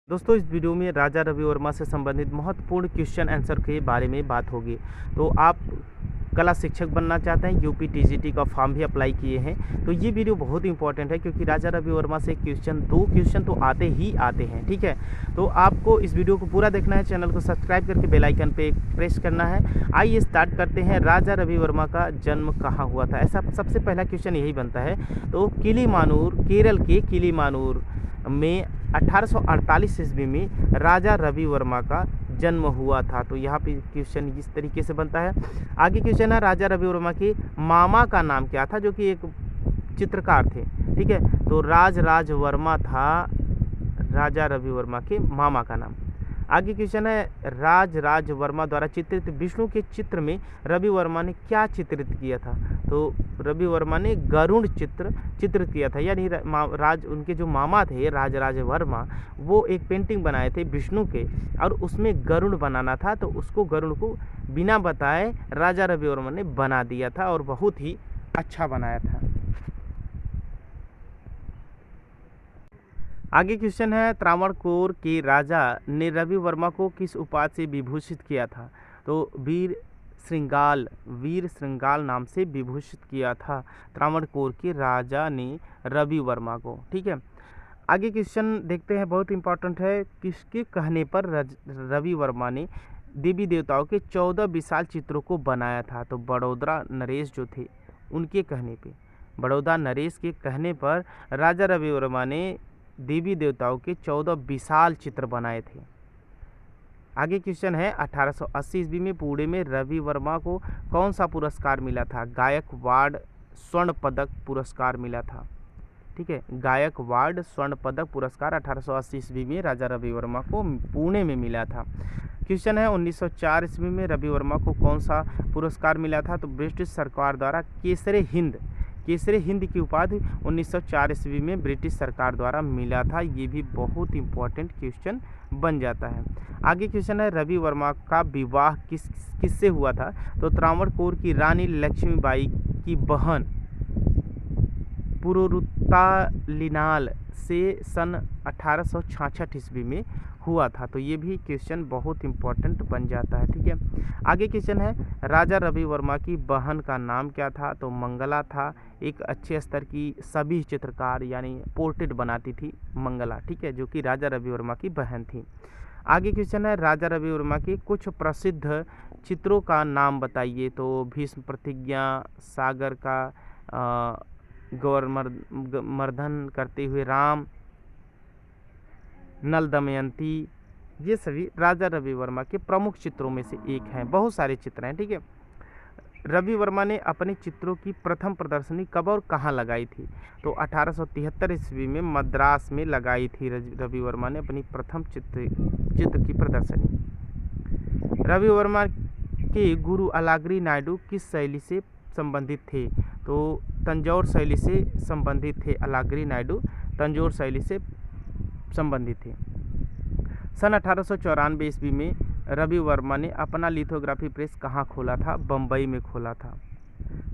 दोस्तों, इस वीडियो में राजा रवि वर्मा से संबंधित महत्वपूर्ण क्वेश्चन आंसर के बारे में बात होगी। तो आप कला शिक्षक बनना चाहते हैं, यूपी टीजीटी का फॉर्म भी अप्लाई किए हैं, तो ये वीडियो बहुत इंपॉर्टेंट है क्योंकि राजा रवि वर्मा से दो क्वेश्चन तो आते ही आते हैं। ठीक है, तो आपको इस वीडियो को पूरा देखना है, चैनल को सब्सक्राइब करके बेल आइकन पे प्रेस करना है। आइए स्टार्ट करते हैं। राजा रवि वर्मा का जन्म कहाँ हुआ था, ऐसा सबसे पहला क्वेश्चन यही बनता है। तो किलीमानूर, केरल के किलीमानूर में 1848 ईस्वी में राजा रवि वर्मा का जन्म हुआ था। तो यहाँ पे क्वेश्चन इस तरीके से बनता है। आगे क्वेश्चन है, राजा रवि वर्मा के मामा का नाम क्या था, जो कि एक चित्रकार थे। ठीक है, तो राज वर्मा था राजा रवि वर्मा के मामा का नाम। आगे क्वेश्चन है, राज वर्मा द्वारा चित्रित विष्णु के चित्र में रवि वर्मा ने क्या चित्रित किया था। तो रवि वर्मा ने गरुड़ चित्रित किया था, यानी उनके जो मामा थे राज वर्मा, वो एक पेंटिंग बनाए थे विष्णु के और उसमें गरुड़ बनाना था। तो उसको गरुड़ को बिना बताए राजा रवि वर्मा ने बना दिया था और बहुत ही अच्छा बनाया था। आगे क्वेश्चन है, त्रावणकोर के राजा ने रवि वर्मा को किस उपाधि से विभूषित किया था। तो वीर श्रृंगाल नाम से विभूषित किया था त्रावणकोर के राजा ने रवि वर्मा को। ठीक है, आगे क्वेश्चन देखते हैं, बहुत इंपॉर्टेंट है। किसके कहने पर रवि वर्मा ने देवी देवताओं के 14 विशाल चित्रों को बनाया था। तो बड़ौदा नरेश जो थे उनके कहने पे, बड़ौदा नरेश के कहने पर राजा रवि वर्मा ने देवी देवताओं के 14 विशाल चित्र बनाए थे। आगे क्वेश्चन है, 1880 ईस्वी में पुणे में रवि वर्मा को कौन सा पुरस्कार मिला था। गायकवाड़ स्वर्ण पदक पुरस्कार मिला था। ठीक है, गायकवाड़ स्वर्ण पदक पुरस्कार 1880 ईस्वी में राजा रवि वर्मा को पुणे में मिला था। क्वेश्चन है, 1904 ईस्वी में रवि वर्मा को कौन सा पुरस्कार मिला था। तो ब्रिटिश सरकार द्वारा केसरे हिंद की उपाधि 1904 ईस्वी में ब्रिटिश सरकार द्वारा मिला था। ये भी बहुत इंपॉर्टेंट क्वेश्चन बन जाता है। आगे क्वेश्चन है, रवि वर्मा का विवाह किससे हुआ था। तो त्रावणकोर की रानी लक्ष्मीबाई की बहन पुरुरतालिनाल से सन 1866 ईस्वी में हुआ था। तो ये भी क्वेश्चन बहुत इंपॉर्टेंट बन जाता है। ठीक है, आगे क्वेश्चन है, राजा रवि वर्मा की बहन का नाम क्या था। तो मंगला था। एक अच्छे स्तर की सभी चित्रकार यानी पोर्ट्रेट बनाती थी मंगला। ठीक है, जो कि राजा रवि वर्मा की बहन थी। आगे क्वेश्चन है, राजा रवि वर्मा के कुछ प्रसिद्ध चित्रों का नाम बताइए। तो भीष्म प्रतिज्ञा, सागर का गौरमर्दन करते हुए राम, नल दमयंती, ये सभी राजा रवि वर्मा के प्रमुख चित्रों में से एक हैं। बहुत सारे चित्र हैं। ठीक है, रवि वर्मा ने अपने चित्रों की प्रथम प्रदर्शनी कब और कहाँ लगाई थी। तो 1873 ईस्वी में मद्रास में लगाई थी रवि वर्मा ने अपनी प्रथम चित्र की प्रदर्शनी। रवि वर्मा के गुरु अलागिरी नायडू किस शैली से संबंधित थे। तो तंजौर शैली से संबंधित थे। अलागिरी नायडू तंजौर शैली से संबंधित थे। सन 1894 ईस्वी में रवि वर्मा ने अपना लिथोग्राफी प्रेस कहाँ खोला था। बम्बई में खोला था।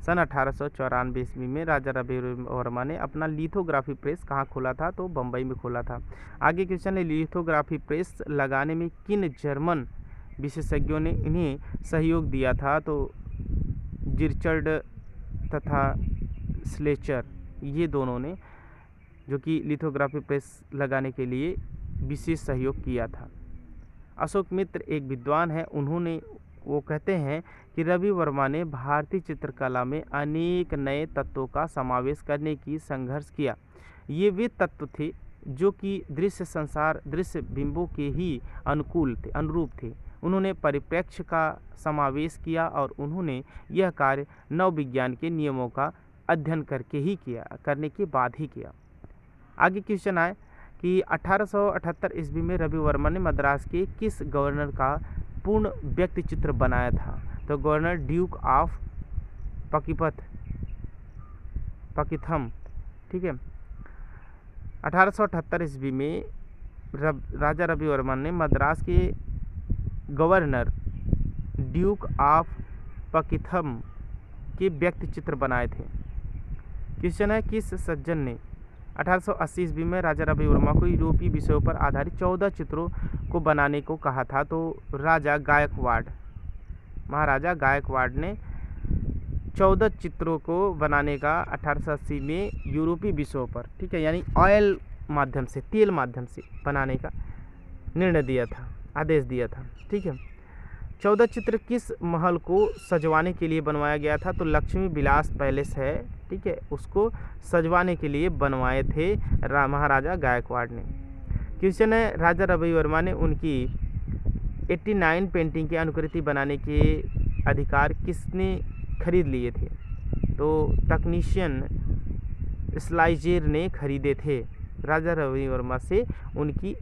सन 1894 ईस्वी में राजा रवि वर्मा ने अपना लिथोग्राफी प्रेस कहाँ खोला था। तो बम्बई में खोला था। आगे क्वेश्चन है, लिथोग्राफी प्रेस लगाने में किन जर्मन विशेषज्ञों ने इन्हें सहयोग दिया था। तो जिरचर्ड तथा स्लेचर, ये दोनों ने जो कि लिथोग्राफी प्रेस लगाने के लिए विशेष सहयोग किया था। अशोक मित्र एक विद्वान है, वो कहते हैं कि रवि वर्मा ने भारतीय चित्रकला में अनेक नए तत्वों का समावेश करने की संघर्ष किया। ये वे तत्व थे जो कि दृश्य बिंबों के ही अनुरूप थे। उन्होंने परिप्रेक्ष्य का समावेश किया और उन्होंने यह कार्य नव विज्ञान के नियमों का अध्ययन करने के बाद ही किया। आगे क्वेश्चन आए कि 1878 ईस्वी में रवि वर्मा ने मद्रास के किस गवर्नर का पूर्ण व्यक्ति चित्र बनाया था। तो गवर्नर ड्यूक ऑफ पकिथम। ठीक है, 1878 ईस्वी में राजा रवि वर्मा ने मद्रास के गवर्नर ड्यूक ऑफ पकिथम के व्यक्ति चित्र बनाए थे। क्वेश्चन है, किस सज्जन ने 1880 ईस्वी में राजा रवि वर्मा को यूरोपीय विषयों पर आधारित 14 चित्रों को बनाने को कहा था। तो महाराजा गायकवाड़ ने 14 चित्रों को बनाने का 1880 में यूरोपीय विषयों पर, ठीक है, यानी ऑयल माध्यम से, तेल माध्यम से बनाने का निर्णय दिया था, आदेश दिया था, ठीक है। 14 चित्र किस महल को सजवाने के लिए बनवाया गया था? तो लक्ष्मी विलास पैलेस है, ठीक है, उसको सजवाने के लिए बनवाए थे महाराजा गायकवाड़ ने। क्वेश्चन है, राजा रवि वर्मा ने उनकी 89 पेंटिंग की अनुकृति बनाने के अधिकार किसने खरीद लिए थे? तो तकनीशियन स्लाइजेर ने खरीदे थे राजा रवि वर्मा से उनकी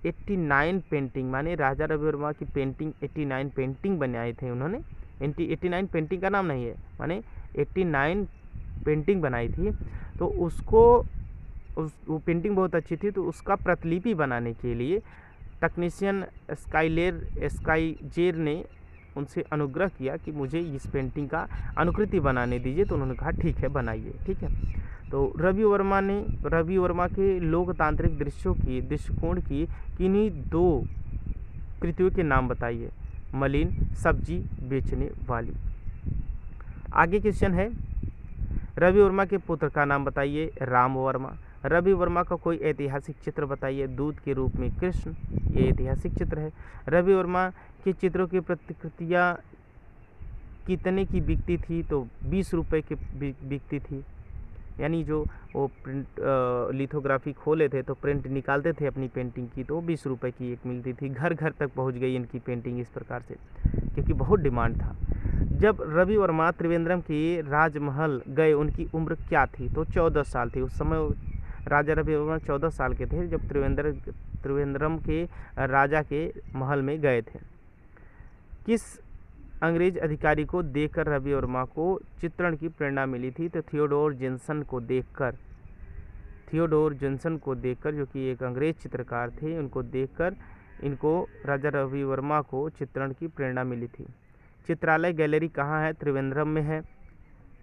89 पेंटिंग, माने राजा रवि वर्मा की पेंटिंग 89 पेंटिंग बनाए थे उन्होंने। 89 पेंटिंग का नाम नहीं है, माने 89 पेंटिंग बनाई थी। तो उसको वो पेंटिंग बहुत अच्छी थी, तो उसका प्रतिलिपि बनाने के लिए तकनीशियन स्काइजेर ने उनसे अनुग्रह किया कि मुझे इस पेंटिंग का अनुकृति बनाने दीजिए। तो उन्होंने कहा ठीक है, बनाइए, ठीक है। तो रवि वर्मा के लोकतांत्रिक दृष्टिकोण की किन्हीं 2 कृतियों के नाम बताइए। मलिन, सब्जी बेचने वाली। आगे क्वेश्चन है, रवि वर्मा के पुत्र का नाम बताइए। राम वर्मा। रवि वर्मा का कोई ऐतिहासिक चित्र बताइए। दूत के रूप में कृष्ण, ये ऐतिहासिक चित्र है। रवि वर्मा के चित्रों की प्रतिकृतियाँ कितने की बिकती थी? तो 20 रुपये की बिकती थी। यानी जो वो प्रिंट लिथोग्राफी खोले थे तो प्रिंट निकालते थे अपनी पेंटिंग की, तो 20 रुपये की एक मिलती थी। घर घर तक पहुंच गई इनकी पेंटिंग इस प्रकार से, क्योंकि बहुत डिमांड था। जब रवि वर्मा त्रिवेंद्रम के राजमहल गए, उनकी उम्र क्या थी? तो 14 साल थी। उस समय राजा रवि वर्मा 14 साल के थे जब त्रिवेंद्रम के राजा के महल में गए थे। किस अंग्रेज अधिकारी को देखकर रवि वर्मा को चित्रण की प्रेरणा मिली थी? तो थियोडोर जेन्सन को देखकर, जो कि एक अंग्रेज चित्रकार थे, उनको देखकर इनको राजा रवि वर्मा को चित्रण की प्रेरणा मिली थी। चित्रालय गैलरी कहाँ है? त्रिवेंद्रम में है।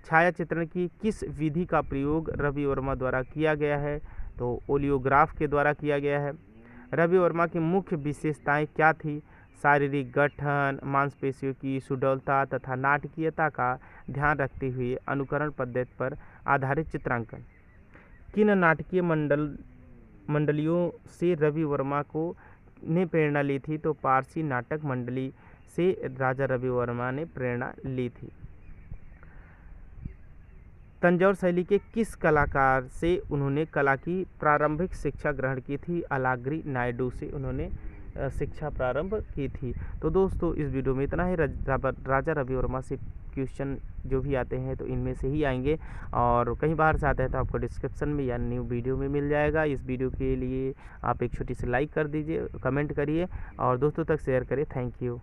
छाया चित्रण की किस विधि का प्रयोग रवि वर्मा द्वारा किया गया है? तो ओलियोग्राफ के द्वारा किया गया है। रवि वर्मा की मुख्य विशेषताएं क्या थी? शारीरिक गठन, मांसपेशियों की सुडौलता तथा नाटकीयता का ध्यान रखते हुए अनुकरण पद्धति पर आधारित चित्रांकन। किन नाटकीय मंडलियों से रवि वर्मा ने प्रेरणा ली थी? तो पारसी नाटक मंडली से राजा रवि वर्मा ने प्रेरणा ली थी। तंजौर शैली के किस कलाकार से उन्होंने कला की प्रारंभिक शिक्षा ग्रहण की थी? अलागिरी नायडू से उन्होंने शिक्षा प्रारंभ की थी। तो दोस्तों इस वीडियो में इतना ही। राजा रवि वर्मा से क्वेश्चन जो भी आते हैं तो इनमें से ही आएंगे, और कहीं बाहर से आता है तो आपको डिस्क्रिप्शन में या न्यू वीडियो में मिल जाएगा। इस वीडियो के लिए आप एक छोटी सी लाइक कर दीजिए, कमेंट करिए और दोस्तों तक शेयर करिए। Thank you.